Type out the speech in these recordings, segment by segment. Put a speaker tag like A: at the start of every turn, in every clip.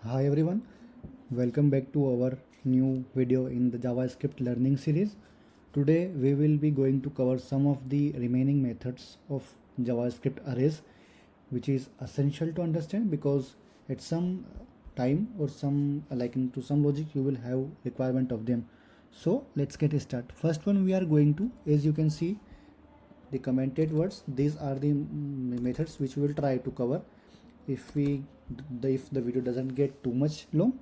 A: Hi everyone, welcome back to our new video in the JavaScript learning series. Today we will be going to cover some of the remaining methods of JavaScript arrays, which is essential to understand because at some time or some into some logic you will have requirement of them. So let's get started. First one we are going to, as you can see, the commented words. These are the methods which we will try to cover if the video doesn't get too much long.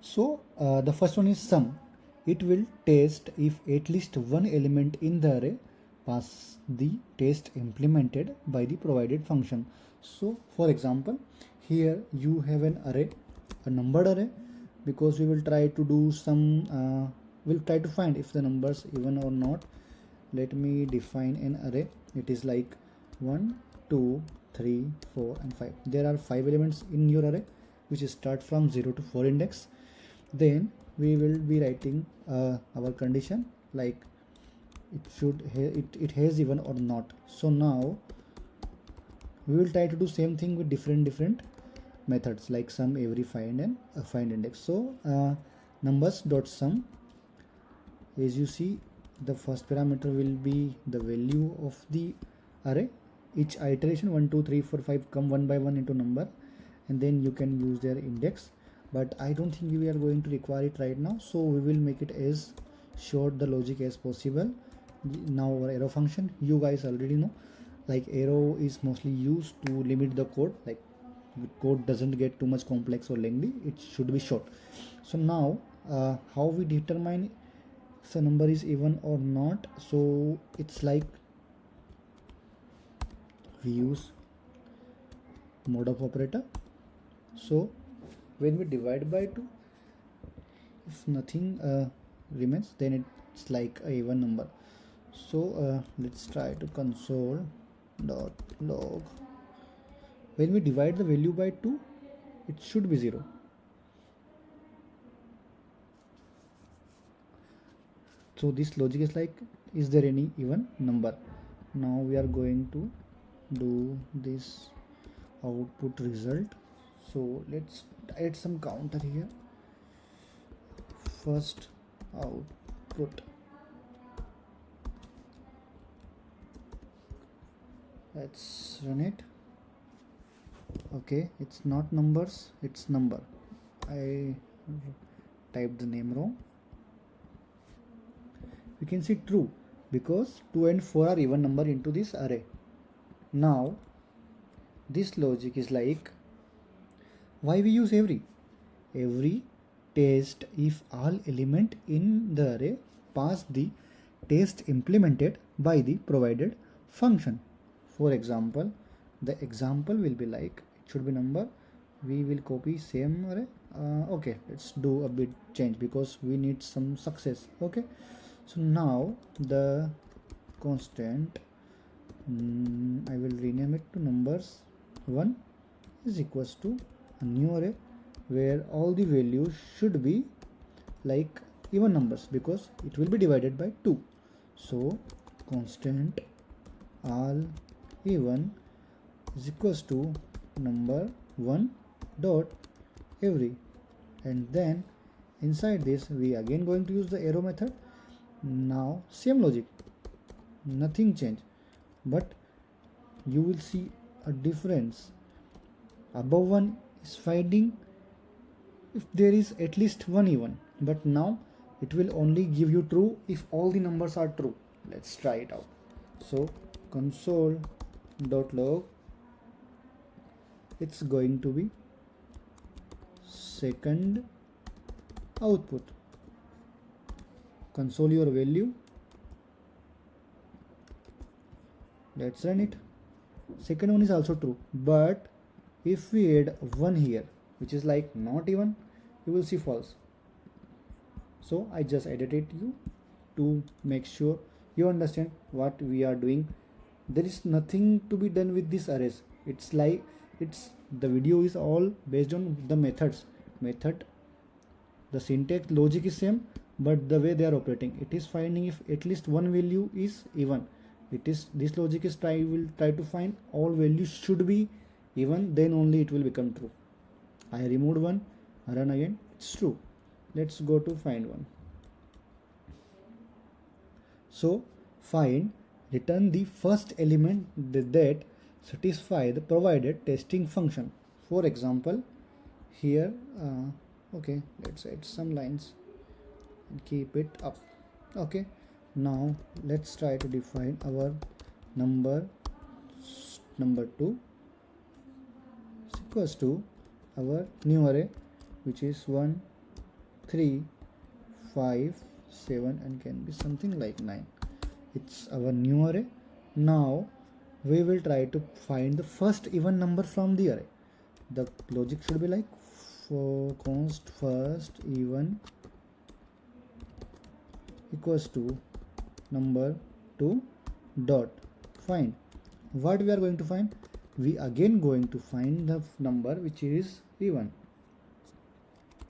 A: So the first one is sum. It will test if at least one element in the array pass the test implemented by the provided function. So for example, here you have an array, a numbered array, because we will try to do some we'll try to find if the numbers even or not. Let me define an array. It is like 1 2 3 4 and 5. There are 5 elements in your array which start from 0 to 4 index. Then we will be writing our condition like it has even or not. So now we will try to do same thing with different methods like sum, every, find and find index. So numbers dot sum, as you see, the first parameter will be the value of the array. Each iteration 1 2 3 4 5 come one by one into number, and then you can use their index, but I don't think we are going to require it right now, so we will make it as short the logic as possible. Now our arrow function, you guys already know, like arrow is mostly used to limit the code, like the code doesn't get too much complex or lengthy, it should be short. So now how we determine if the number is even or not? So it's like we use mode of operator. So when we divide by 2, if nothing remains, then it's like a even number. So let's try to console dot log. When we divide the value by 2, it should be 0. So this logic is like, is there any even number? Now we are going to do this output result. So let's add some counter here. First output, let's run it. Okay, it's not numbers, it's number. I typed the name wrong. We can see true because 2 and 4 are even number into this array. Now this logic is like, why we use every test if all element in the array pass the test implemented by the provided function. For example, the example will be like, it should be number, we will copy same array. Okay, let's do a bit change because we need some success. Okay, so now the constant, I will rename it to numbers 1 is equals to a new array where all the values should be like even numbers because it will be divided by 2. So constant all even is equals to number 1 dot every, and then inside this we again going to use the arrow method. Now same logic, nothing change, but you will see a difference. Above one is finding if there is at least one even, but now it will only give you true if all the numbers are true. Let's try it out. So console.log, it's going to be second output. Console your value. Let's run it. Second one is also true, but if we add 1 here, which is like not even, you will see false. So I just edited you to make sure you understand what we are doing. There is nothing to be done with these arrays. It's like the video is all based on the methods. The syntax logic is same, but the way they are operating, it is finding if at least one value is even. It is, this logic is will try to find all values should be even, then only it will become true. I removed one, Run again, it's true. Let's go to find one. So find return the first element that satisfy the provided testing function. For example, here okay, let's add some lines and keep it up. Okay, now let's try to define our number 2 is equals to our new array, which is 1 3 5 7 and can be something like 9. It's our new array. Now we will try to find the first even number from the array. The logic should be like for const first even equals to number 2 dot find. What we are going to find? We again going to find the number which is even.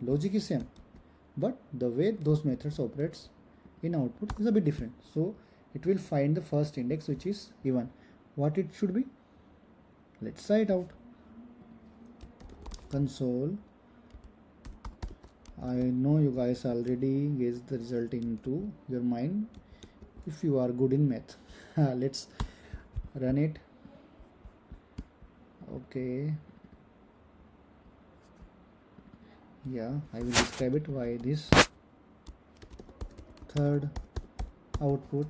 A: Logic is same, but the way those methods operates in output is a bit different. So it will find the first index which is even. What it should be? Let's try it out. Console. I know you guys already guessed the result into your mind if you are good in math. Let's run it. Okay, yeah, I will describe it why this third output.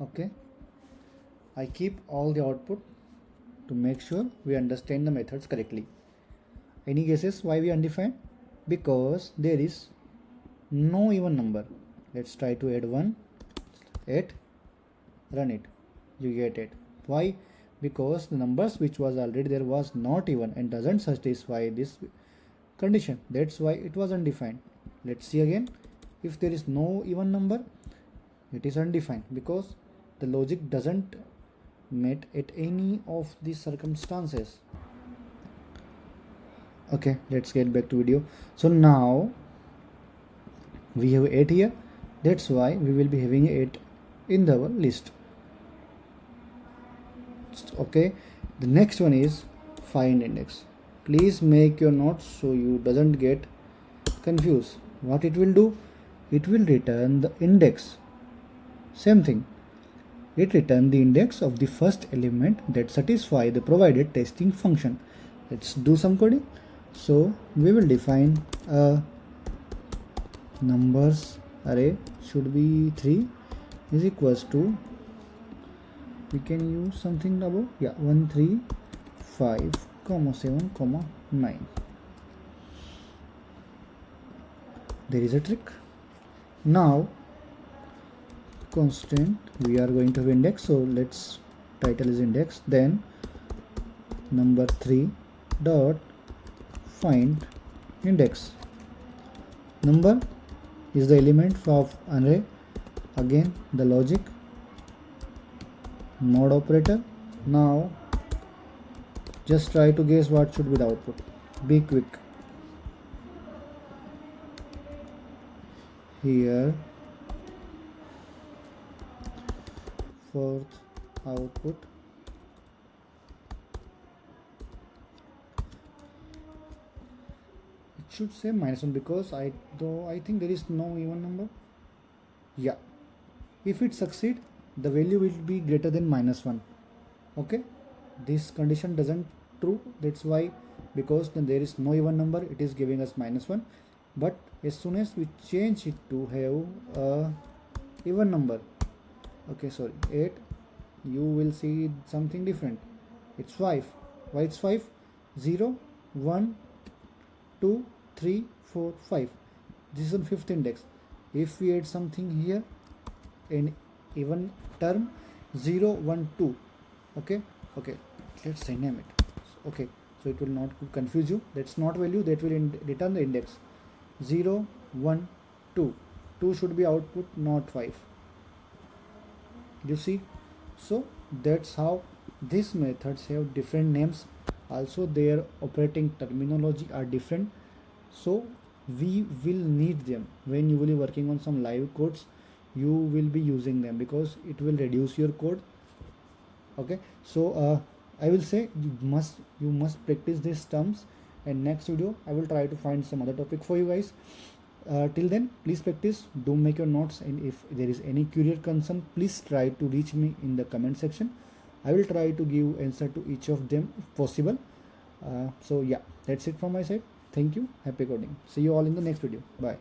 A: Okay, I keep all the output to make sure we understand the methods correctly. Any guesses why we undefined? Because there is no even number. Let's try to add 1, 8, run it, you get it. Why? Because the numbers which was already there was not even and doesn't satisfy this condition. That's why it was undefined. Let's see again. If there is no even number, it is undefined because the logic doesn't met at any of these circumstances. Okay, let's get back to video. So now we have 8 here. That's why we will be having 8 in the list. Okay, the next one is find index. Please make your notes so you doesn't get confused. What it will do? It will return the index. Same thing. It return the index of the first element that satisfy the provided testing function. Let's do some coding. So we will define a numbers array should be 3 is equals to, we can use something above, 1 3 5 comma 7 comma 9. There is a trick. Now constant we are going to have index, so let's title is index, then number 3 dot find index. Number is the element of array. Again the logic mod operator. Now just try to guess what should be the output. Be quick. Here fourth output, it should say -1 because I think there is no even number. Yeah, if it succeed, the value will be greater than -1. Okay, this condition doesn't true. That's why, because then there is no even number, it is giving us -1. But as soon as we change it to have a even number, okay, sorry, 8, you will see something different. It's 5. Why it's 5? 0 1 2 3 4 5. This is on 5th index. If we add something here in even term, 0 1 2, okay, let's rename it. Okay, so it will not confuse you. That's not value, that will return the index. 0 1 2 should be output, not 5. You see? So that's how these methods have different names. Also their operating terminology are different, so we will need them when you will be working on some live codes. You will be using them because it will reduce your code. Okay, so I will say you must practice these terms and next video I will try to find some other topic for you guys. Till then, please practice, do make your notes, and if there is any curious concern, please try to reach me in the comment section. I will try to give answer to each of them if possible. So yeah, that's it from my side. Thank you. Happy coding. See you all in the next video. Bye.